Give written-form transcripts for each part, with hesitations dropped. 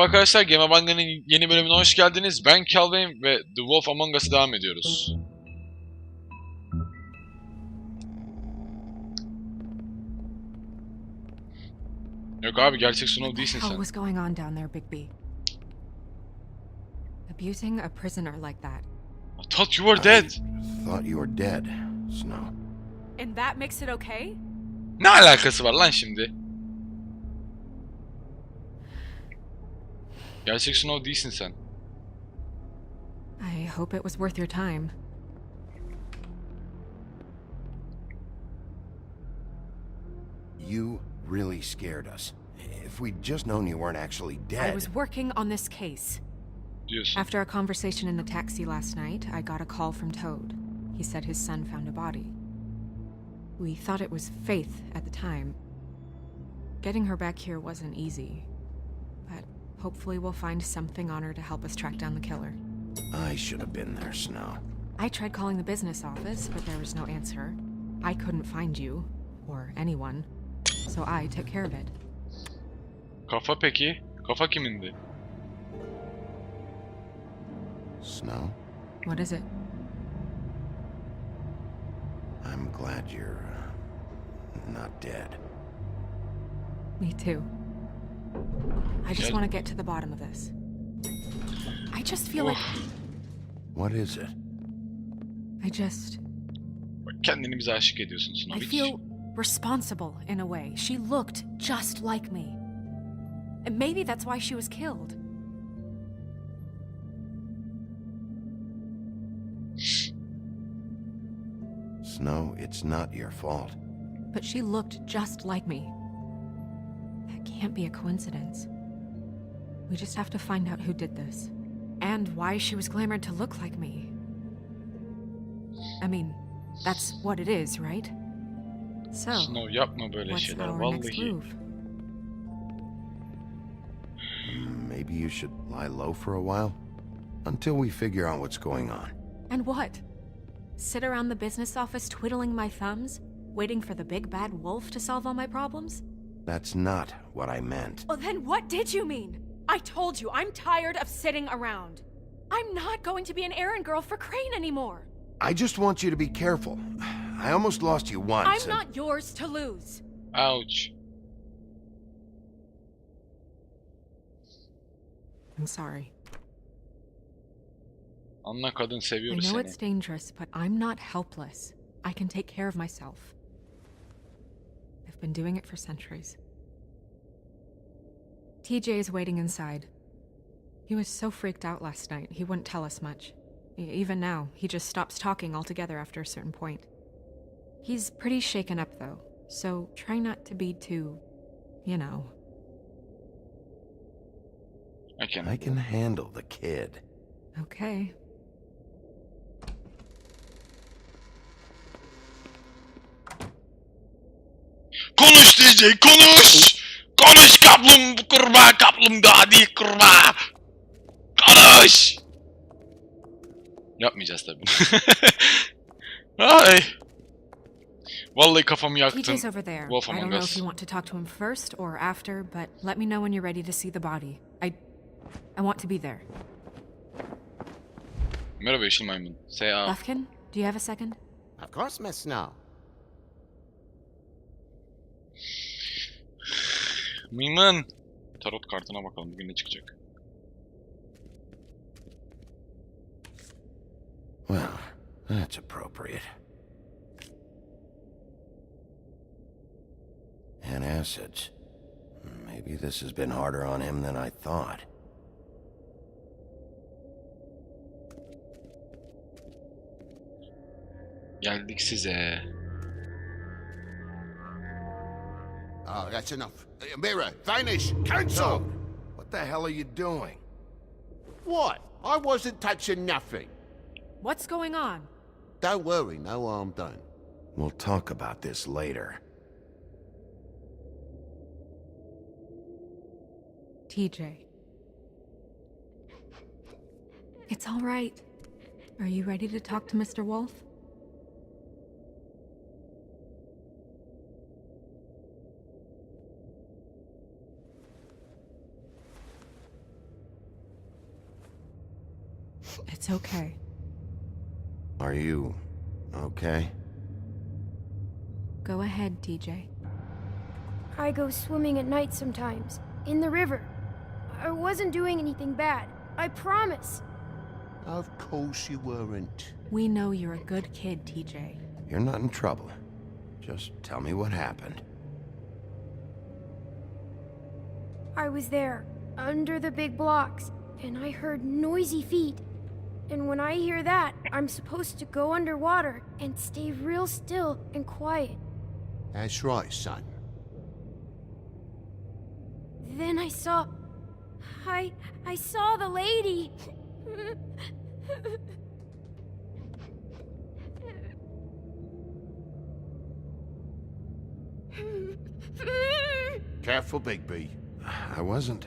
arkadaşlar, Game Banga'nın yeni bölümüne hoş geldiniz. Ben Calwaine ve The Wolf Among Us'a devam ediyoruz. Yok abi, gerçek Snow değilsin sen. What the hell was going on down there, Bigby? Abusing a prisoner like that. I thought you were dead. I thought you were dead, Snow. And that makes it okay? Ne alakası var lan şimdi? Gerçek Snow değilsin sen. I hope it was worth your time. You really scared us. If we'd just known you weren't actually dead... I was working on this case. Diyorsun. After a conversation in the taxi last night, I got a call from Toad. He said his son found a body. We thought it was Faith at the time. Getting her back here wasn't easy. But hopefully we'll find something on her to help us track down the killer. I should have been there, Snow. I tried calling the business office, but there was no answer. I couldn't find you, or anyone, so I took care of it. Kafa peki? Kafa kimindi? Snow? What is it? I'm glad you're... not dead. Me too. I just want to get to the bottom of this. I just feel like... What is it? Bak, kendini bize aşık ediyorsun Snow. I feel responsible in a way. She looked just like me. And maybe that's why she was killed. Snow, it's not your fault. But she looked just like me. That can't be a coincidence. We just have to find out who did this. And why she was glamored to look like me. I mean, that's what it is, right? So, Snow, yapma böyle what's şeyler our next vallahi. move? Maybe you should lie low for a while? Until we figure out what's going on. And what? Sit around the business office twiddling my thumbs, waiting for the big bad wolf to solve all my problems? That's not what I meant. Well, then what did you mean? I told you, I'm tired of sitting around. I'm not going to be an errand girl for Crane anymore. I just want you to be careful. I almost lost you once. I'm not yours to lose. Ouch. I'm sorry. Anla, kadın I seviyoruz know seni. it's dangerous, but I'm not helpless. I can take care of myself. I've been doing it for centuries. TJ is waiting inside. He was so freaked out last night, he wouldn't tell us much. Even now, he just stops talking altogether after a certain point. He's pretty shaken up, though, so try not to be too, you know. I can handle the kid. Okay. Konuş DJ, konuş! Konuş kurbağa, kaplumbağa değil kurbağa! Konuş! Yapmayacağız tabii. Ay! Vallahi kafamı yaktın. TJ's over there. Wolf I don't Among know Us. if you want to talk to him first or after, but let me know when you're ready to see the body. I want to be there. Merhaba yeşil maymun. Say Lufkin, do you have a second? Of course, Miss Snow. Maymun. Tarot kartına bakalım bugün ne çıkacak. Well, that's appropriate. Antacids. Maybe this has been harder on him than I thought. Geldik size. Oh, that's enough. Mirror, vanish, cancel! What the hell are you doing? What? I wasn't touching nothing. What's going on? Don't worry, no harm done. We'll talk about this later. TJ. It's all right. Are you ready to talk to Mr. Wolf? It's okay. Are you okay? Go ahead, TJ. I go swimming at night sometimes, in the river. I wasn't doing anything bad, I promise. Of course you weren't. We know you're a good kid, TJ. You're not in trouble. Just tell me what happened. I was there, under the big blocks, and I heard noisy feet. And when I hear that, I'm supposed to go underwater and stay real still and quiet. That's right, son. Then I saw... I saw the lady. Careful, Bigby. I wasn't.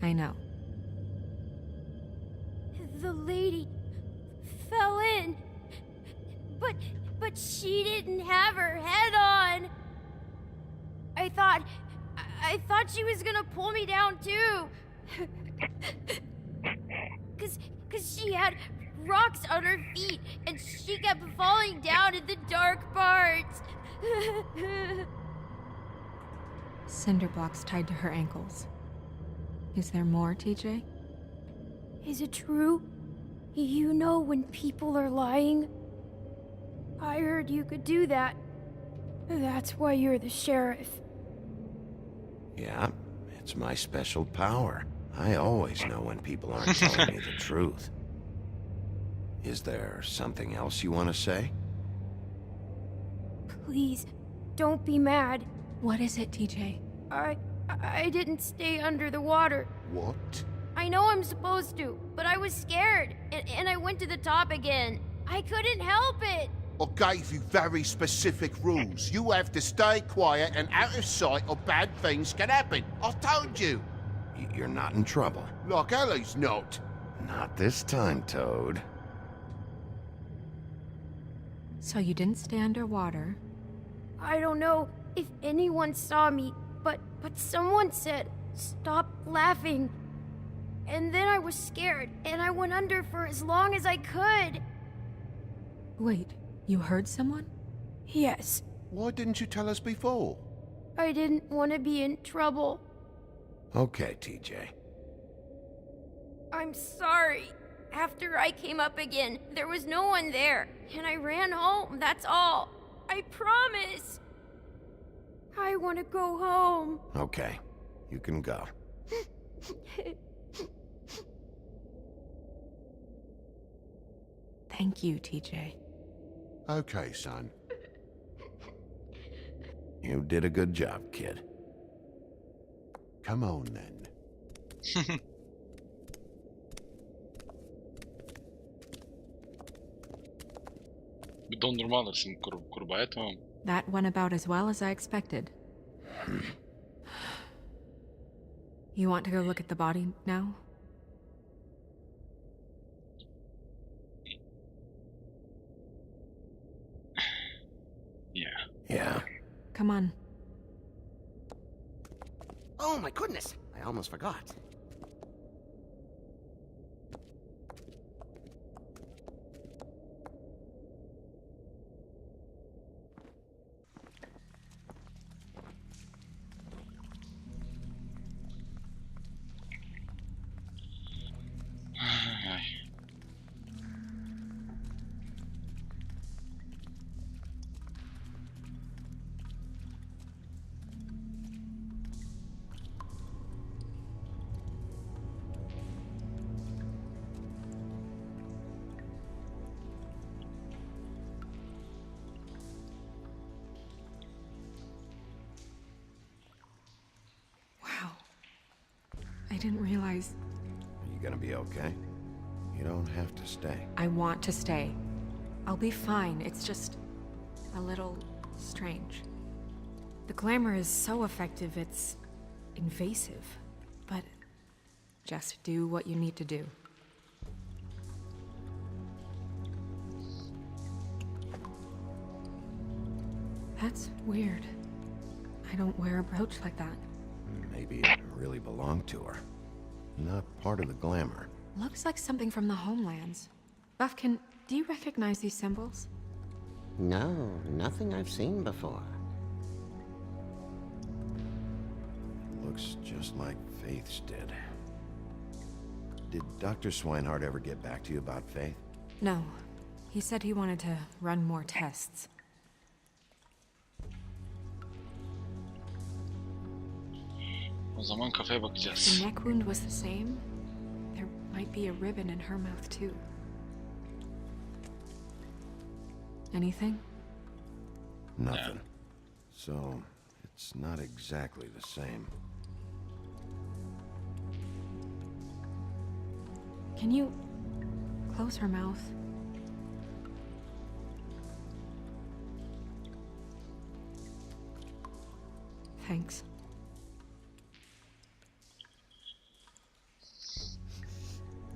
I know. The lady fell in. But she didn't have her head on. I thought she was gonna pull me down too. Cause she had rocks on her feet and she kept falling down in the dark parts. Cinder blocks tied to her ankles. Is there more, TJ? Is it true? You know when people are lying? I heard you could do that. That's why you're the sheriff. Yeah, it's my special power. I always know when people aren't telling me the truth. Is there something else you want to say? Please, don't be mad. What is it, TJ? I didn't stay under the water. What? I know I'm supposed to, but I was scared, and I went to the top again. I couldn't help it. I gave you very specific rules. You have to stay quiet and out of sight or bad things can happen. I told you. You're not in trouble. Like Ellie's not. Not this time, Toad. So you didn't stay underwater. I don't know if anyone saw me, but someone said, "Stop laughing." And then I was scared, and I went under for as long as I could. Wait, you heard someone? Yes, Why didn't you tell us before? I didn't want to be in trouble. Okay, TJ. I'm sorry. After I came up again, there was no one there, and I ran home, that's all. I promise. I want to go home. Okay, you can go. Thank you, TJ. Okay, son. You did a good job, kid. Come on, then. Bir dondurma alırsın kurbağaya, tamam. That went about as well as I expected. You want to go look at the body now? Yeah. Yeah. Come on. Oh my goodness, I almost forgot. Wow. I didn't realize... Are you gonna be okay? You don't have to stay. I want to stay. I'll be fine. It's just a little strange. The glamour is so effective, it's invasive. But just do what you need to do. That's weird. I don't wear a brooch like that. Maybe it really belonged to her. Not part of the glamour. Looks like something from the homelands. Buffkin, do you recognize these symbols? No, nothing I've seen before. Looks just like Faith's did. Did Dr. Swinehart ever get back to you about Faith? No. He said he wanted to run more tests. O zaman kafaya If bakacağız. the neck wound was the same, there might be a ribbon in her mouth too. Anything? Nothing. So, it's not exactly the same. Can you close her mouth? Thanks.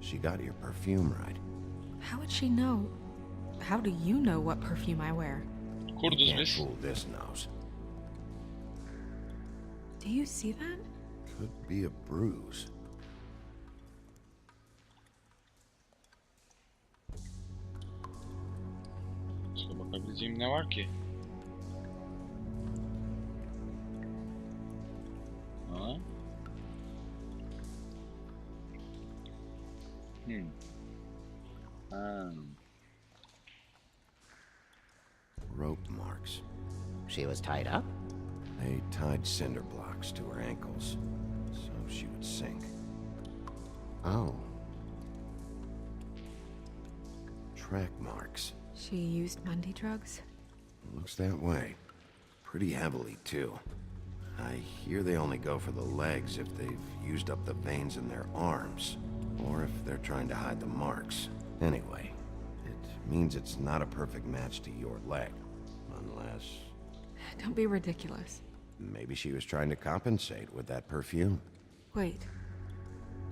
She got your perfume right. How would she know? How do you know what perfume I wear? Kurduz Can't biz. fool this nose. Do you see that? Could be a bruise. Başka bakabileceğim ne var ki? Ha? Ha. Rope marks. She was tied up? They tied cinder blocks to her ankles, so she would sink. Oh. Track marks. She used Mundy drugs? Looks that way. Pretty heavily, too. I hear they only go for the legs if they've used up the veins in their arms, or if they're trying to hide the marks. Anyway, it means it's not a perfect match to your leg, unless Don't be ridiculous. maybe she was trying to compensate with that perfume. Wait.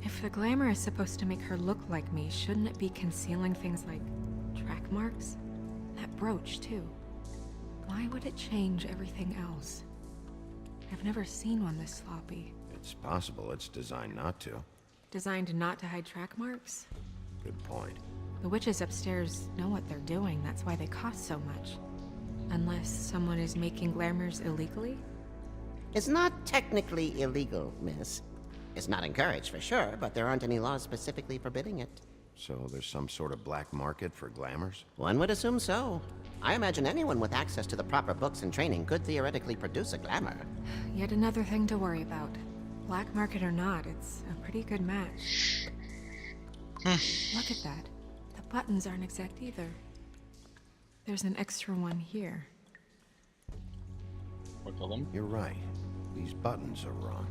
If the glamour is supposed to make her look like me, shouldn't it be concealing things like track marks? That brooch, too. Why would it change everything else? I've never seen one this sloppy. It's possible it's designed not to. Designed not to hide track marks? Good point. The witches upstairs know what they're doing, that's why they cost so much. Unless someone is making glamours illegally? It's not technically illegal, miss. It's not encouraged for sure, but there aren't any laws specifically forbidding it. So there's some sort of black market for glamours? One would assume so. I imagine anyone with access to the proper books and training could theoretically produce a glamour. Yet another thing to worry about. Black market or not, it's a pretty good match. Look at that. The buttons aren't exact either. There's an extra one here. Bakalım. You're right. These buttons are wrong.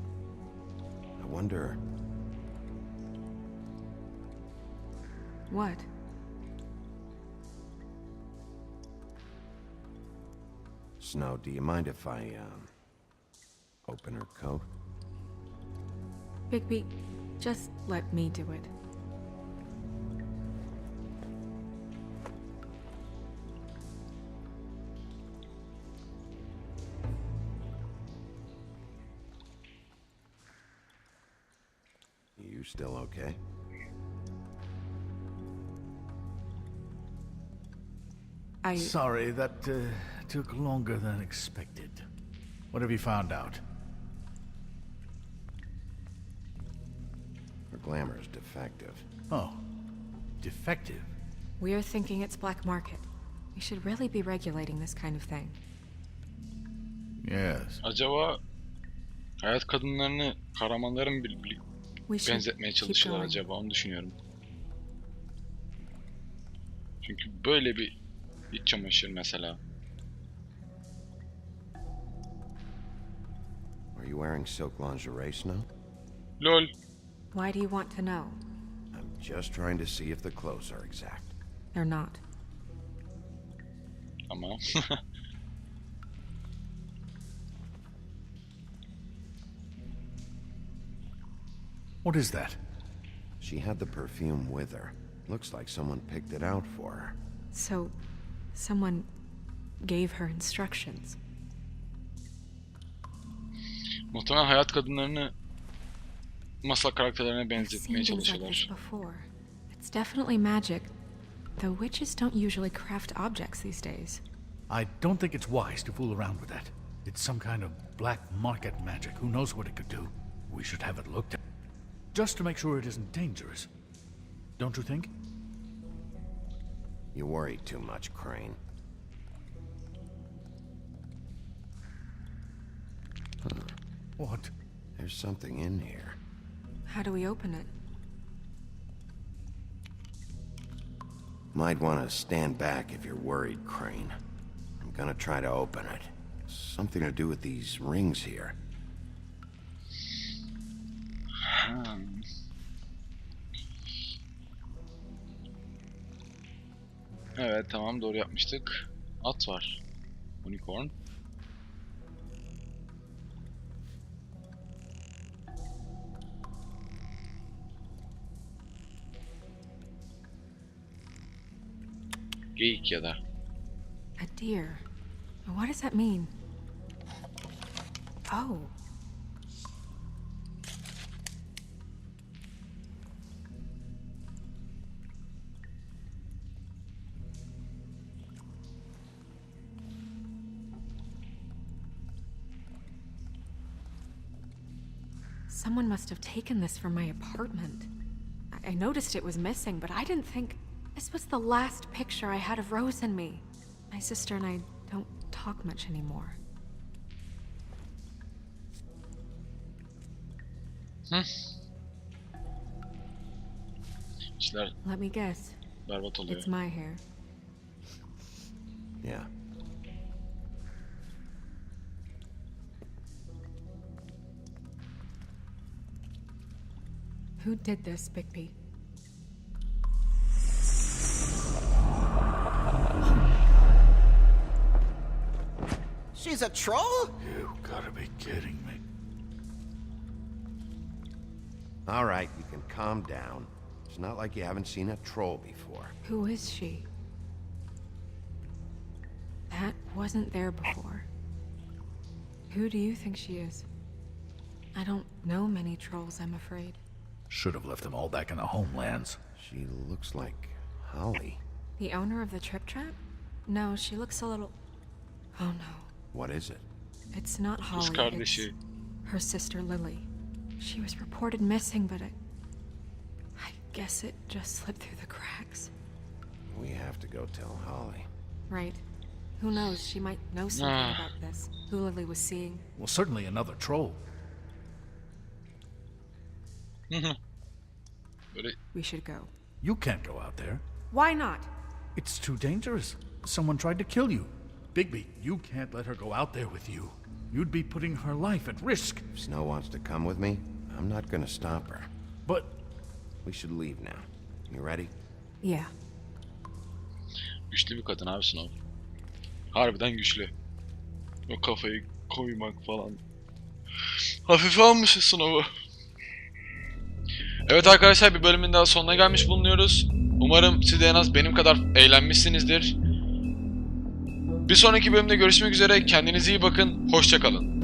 I wonder... What? Snow, do you mind if I, open her coat? Bigby, just let me do it. You still okay? Sorry, that took longer than expected. What have you found out? Her glamour's defective. Oh, defective. We're thinking it's black market. We should really be regulating this kind of thing. Yes. Acaba hayat kadınlarını kahramanlara mı We should benzetmeye keep çalışıyorlar going. acaba, onu düşünüyorum. Çünkü böyle bir iç çamaşır mesela. Are you wearing silk lingerie, Snow? LOL. Why do you want to know? I'm just trying to see if the clothes are exact. They're not. Ama What is that? She had the perfume with her. Looks like someone picked it out for her. So, someone gave her instructions. muhtemelen hayat kadınlarını masal karakterlerine I've seen benzetmeye things like this çalışıyorlar. before. It's definitely magic, The witches don't usually craft objects these days. I don't think it's wise to fool around with that. It's some kind of black market magic. Who knows what it could do? We should have it looked at. Just to make sure it isn't dangerous. Don't you think? You worry too much, Crane. Huh. What? There's something in here. How do we open it? Might want to stand back if you're worried, Crane. I'm gonna try to open it. Something to do with these rings here. Evet, tamam, doğru yapmıştık. At var. Unicorn. Geyik ya da. A deer. What does that mean? Oh. Someone must have taken this from my apartment. I noticed it was missing, but I didn't think this was the last picture I had of Rose and me. My sister and I don't talk much anymore. İşler Let me guess. berbat oluyor. It's my hair. Yeah. Who did this, Bigby? She's a troll? You gotta be kidding me. All right, you can calm down. It's not like you haven't seen a troll before. Who is she? That wasn't there before. Who do you think she is? I don't know many trolls, I'm afraid. Should have left them all back in the homelands. She looks like Holly. The owner of the Trip Trap? No, she looks a little... Oh no. What is it? It's not Kız Holly, kardeşi. it's her sister Lily. She was reported missing, but I guess it just slipped through the cracks. We have to go tell Holly. Right. Who knows, she might know something about this. Who Lily was seeing. Well, certainly another troll. Böyle We should go. You can't go out there. Why not? It's too dangerous. Someone tried to kill you. Bigby, you can't let her go out there with you. You'd be putting her life at risk. If Snow wants to come with me, I'm not gonna stop her. But We should leave now. You ready? Yeah. güçlü bir kadın abi Snow. Harbiden güçlü. O kafayı koymak falan. Hafife almışız Snow'u. Evet arkadaşlar, bir bölümün daha sonuna gelmiş bulunuyoruz. Umarım siz de en az benim kadar eğlenmişsinizdir. Bir sonraki bölümde görüşmek üzere. Kendinize iyi bakın. Hoşça kalın.